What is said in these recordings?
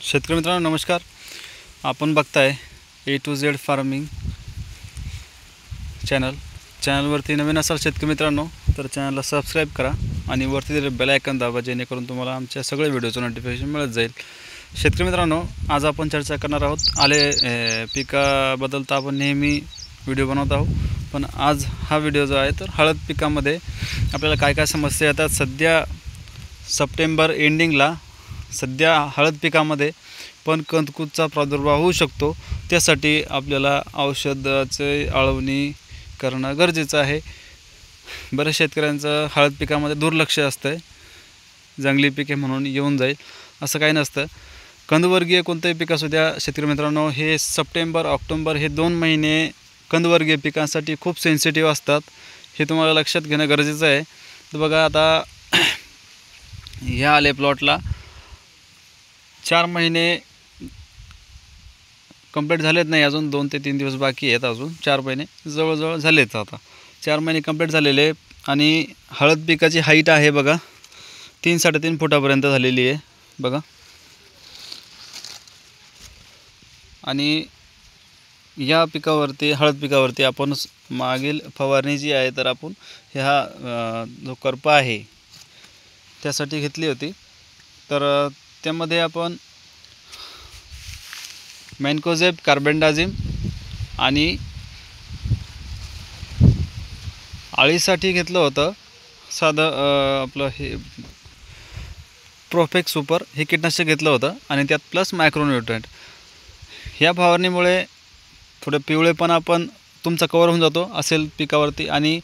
शेतकरी मित्रांनो नमस्कार. आपण बघताय A to Z फार्मिंग चॅनलवरती नवीन असाल शेतकरी मित्रांनो तर चॅनलला सबस्क्राईब करा आणि वरती दिलेले बेल आयकॉन दाबा, जेणेकरून तुम्हाला आमच्या सगळ्या व्हिडिओचं नोटिफिकेशन मिळत जाईल. शेतकरी मित्रांनो, आज आपण चर्चा करणार आहोत पिकाबद्दल. तर आपण नेहमी व्हिडिओ बनवत आहोत, पण आज हा व्हिडिओ जो आहे तर हळद पिकामध्ये आपल्याला काय काय समस्या येतात. सध्या सप्टेंबर एंडिंगला हळद पिकामध्ये पण कंदकुजचा प्रादुर्भाव होऊ शकतो. त्यासाठी आपल्याला औषधाचे आळवणी करणं गरजेचं आहे. बऱ्याच शेतकऱ्यांचं हळद पिकामध्ये दुर्लक्ष असतं. जंगली पिके म्हणून येऊन जाईल असं काही नसतं. कंदवर्गीय कोणतेही पीक असू द्या शेतकरी मित्रांनो, हे सप्टेंबर ऑक्टोबर हे 2 महिने कंदवर्गीय पिकांसाठी खूप सेन्सिटिव्ह असतात. हे तुम्हाला लक्षात घेणं गरजेचं आहे. तर बघा, आता ह्या आले प्लॉटला 4 महिने कंप्लीट झालेत नाही, अजून 2 ते 3 दिवस बाकी आहेत. अजून 4 महिने जवळजवळ झालेत. आता 4 महिने कंप्लीट झालेले आणि हळद पिकाची हाईट आहे बघा 3-3.5 फुटापर्यंत झालेली आहे बघा. आणि या पिकावरती हळद पिकावरती आपण मागील फवारणी जी आहे तर आपण ह्या जो करपा आहे त्यासाठी घेतली होती. तर त्यामध्ये आपण मॅन्कोझेब, कार्बेंडाझिम आणि आळीसाठी घेतलं होतं साधं आपलं हे प्रोफेक्स सुपर हे कीटकनाशक घेतलं होतं आणि त्यात प्लस मायक्रोन्यूट्रंट. ह्या फवारणीमुळे थोडं पिवळेपणा पण तुमचा कवर होऊन जातो असेल पिकावरती. आणि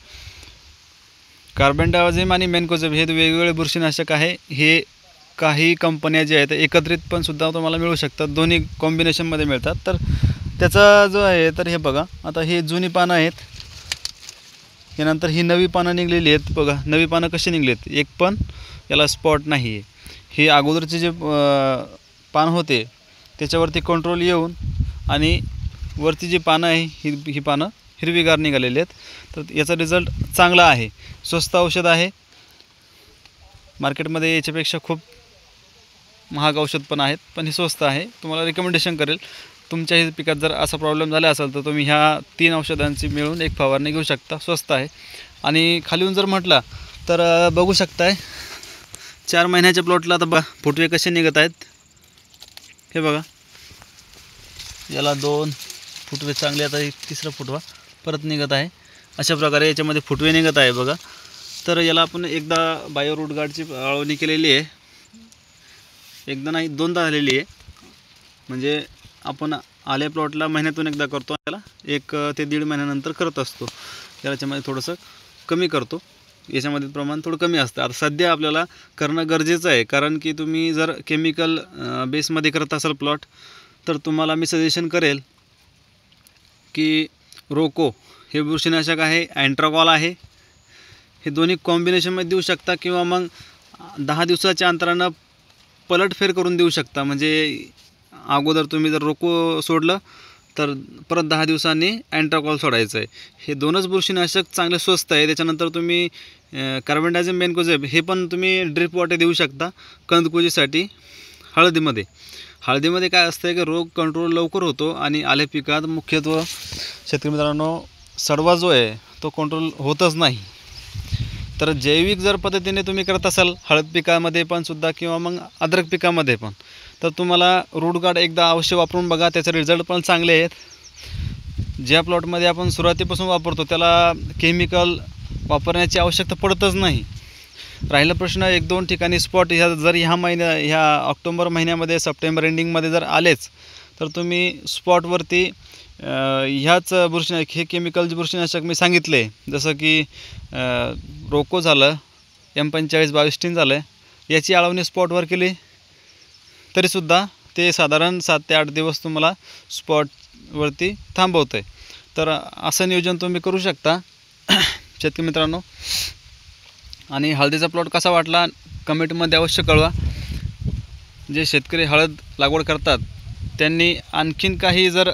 कार्बेंडाझिम आणि मॅन्कोझेब हे वेगवेगळे बुरशीनाशक आहे. हे काही कंपन्या जे आहेत एकत्रित पण सुद्धा तुम्हाला मिळू शकतात, दोन्ही कॉम्बिनेशनमध्ये मिळतात. तर त्याचा जो आहे तर हे बघा, आता ही जुनी पानं आहेत, यानंतर ही नवी पानं निघलेली आहेत बघा. नवी पानं कशी निघलेत, एक पण याला स्पॉट नाही आहे. हे अगोदरचे जे पान होते त्याच्यावरती कंट्रोल येऊन आणि वरती जी पानं आहे ही पानं हिरवीगार निघालेली आहेत. तर याचा रिझल्ट चांगला आहे. स्वस्त औषध आहे. मार्केटमध्ये याच्यापेक्षा खूप महाग औषध पण आहेत, पण हे स्वस्त आहे. तुम्हाला रिकमेंडेशन करेल. तुमच्याही पिकात जर असा प्रॉब्लेम झाला असेल तर तुम्ही ह्या 3 औषधांची मिळून एक फवारणी घेऊ शकता. स्वस्त आहे. आणि खालीहून जर म्हटलं तर बघू शकताय 4 महिन्याच्या प्लॉटला आता फुटवे कसे निघत आहेत हे बघा. याला 2 फुटवे चांगले, आता एक 3रा फुटवा परत निघत आहे. अशा प्रकारे याच्यामध्ये फुटवे निघत आहे बघा. तर याला आपण एकदा बायो रूट गार्डची आळवणी केलेली आहे, एकदा नाही 2दा झालेली आहे. म्हणजे आपण आले प्लॉटला महिन्यातून एकदा करतो, याला 1 ते 1.5 महिन्यानंतर करत असतो. याच्यामध्ये थोडंसं कमी करतो, याच्यामध्ये प्रमाण थोडं कमी असतं. आता सध्या आपल्याला करणं गरजेचं आहे, कारण की तुम्ही जर केमिकल बेसमध्ये करत असाल प्लॉट तर तुम्हाला मी सजेशन करेल की रोको हे बुरशीनाशक आहे, अँट्राकॉल आहे, हे दोन्ही कॉम्बिनेशनमध्ये देऊ शकता. किंवा मग 10 दिवसाच्या अंतरानं पलटफेर करून देऊ शकता. म्हणजे अगोदर तुम्ही जर रोको सोडलं तर परत 10 दिवसांनी अँट्राकॉल सोडायचं आहे. हे 2च बुरशीनाशक चांगले स्वस्त आहे. त्याच्यानंतर तुम्ही कार्बेंडाझिम, मॅन्कोझेब हे पण तुम्ही ड्रिप वॉटर देऊ शकता कंदकुजीसाठी. हळदीमध्ये काय असतं की रोग कंट्रोल लवकर होतो आणि आले पिकात मुख्यत्वे शेतकरी मित्रांनो सडवा जो आहे तो कंट्रोल होतच नाही. तर जैविक जर पद्धतीने तुम्ही करत असाल हळद पिकामध्ये पण सुद्धा किंवा मग अद्रक पिकामध्ये पण, तर तुम्हाला रूट गार्ड एकदा अवश्य वापरून बघा. त्याचे रिझल्ट पण चांगले आहेत. ज्या प्लॉटमध्ये आपण सुरुवातीपासून वापरतो त्याला केमिकल वापरण्याची आवश्यकता पडतच नाही. राहिला प्रश्न 1-2 ठिकाणी स्पॉट जर ह्या ऑक्टोबर महिन्यामध्ये सप्टेंबर एंडिंगमध्ये जर आलेच तर तुम्ही स्पॉटवरती ह्याच बुरशीनाशक हे केमिकल बुरशीनाशक मी सांगितले, जसं की रोको झालं, M45-22 झालं, याची आळवणी स्पॉटवर केली तरीसुद्धा ते साधारण 7 ते 8 दिवस तुम्हाला स्पॉटवरती थांबवतं आहे. तर असं नियोजन तुम्ही करू शकता शेतकरी मित्रांनो. आणि हळदीचा प्लॉट कसा वाटला कमेंटमध्ये अवश्य कळवा. जे शेतकरी हळद लागवड करतात त्यांनी आणखीन काही जर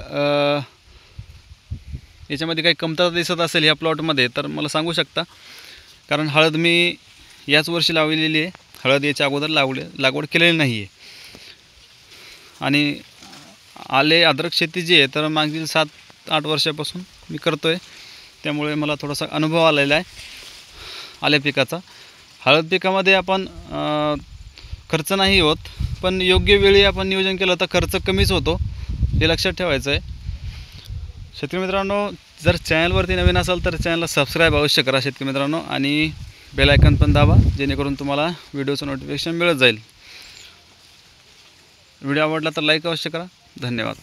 याच्यामध्ये काही कमतरता दिसत असेल ह्या प्लॉटमध्ये तर मला सांगू शकता. कारण हळद मी याच वर्षी लावलेली आहे. हळद याच्या अगोदर लागवड केलेली नाही आहे. आणि आले अद्रक शेती जी आहे तर मागील 7-8 वर्षापासून मी करतो आहे, त्यामुळे मला थोडासा अनुभव आलेला आहे आले पिकाचा. हळद पिकामध्ये आपण खर्च नाही होत, पण योग्य वेळी आपण नियोजन केलं तर खर्च कमीच होतो, हे लक्षात ठेवायचं आहे. शेतकरी मित्रांनो, जर चॅनलवरती नवीन असाल तर चॅनलला सबस्क्राईब अवश्य करा शेतकरी मित्रांनो, आणि बेल आयकॉन पण दाबा, जेणेकरून तुम्हाला व्हिडिओचं नोटिफिकेशन मिळत जाईल. व्हिडिओ आवडला तर लाईक अवश्य करा. धन्यवाद.